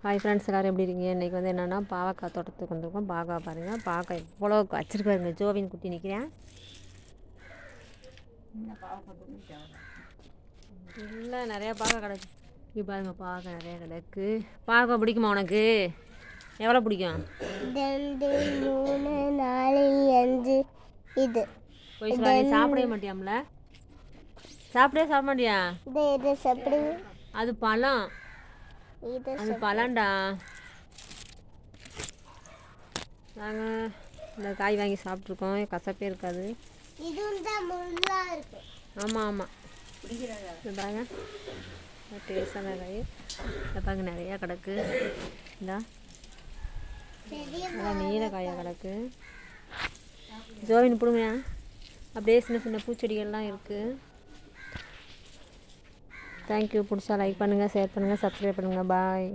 Hi friends, எல்லோரும் எப்படி இருக்கீங்க? இன்றைக்கி வந்து என்னென்னா பாவக்காய் தோட்டத்துக்கு வந்திருக்கோம். பாவக்காய் பாருங்கள், பாவக்காய் எவ்வளோ வச்சுருக்காருங்க. ஜோவின் குட்டி நிற்கிறேன். இல்லை, நிறையா பாவக்காய் கிடக்கு. இப்போ பாருங்க, பாவக்காய் நிறையா கிடக்கு. பாவக்காய் பிடிக்குமா உனக்கு? எவ்வளோ பிடிக்கும்? 2 3 4 5 இது போய் சொல்லி சாப்பிடவே மாட்டியாம்ல? சாப்பிட மாட்டியா? இது சாப்பிடு. அது பழம். அது பழம்டா. நாங்கள் இந்த காய் வாங்கி சாப்பிட்ருக்கோம். கசப்பே இருக்காது. ஆமாம் ஆமாம், இது பாருங்க, டேஸ்டான காய். இதை பாருங்க, நிறையா கிடக்கு. இந்தா நல்லா நீல காயாக கிடக்கு. ஜோவின் பிடுங்க. அப்படியே சின்ன சின்ன பூச்செடிகள்லாம் இருக்குது. தேங்க்யூ. பிடிச்சா லைக் பண்ணுங்கள், ஷேர் பண்ணுங்கள், சப்ஸ்கிரைப் பண்ணுங்கள். பாய்.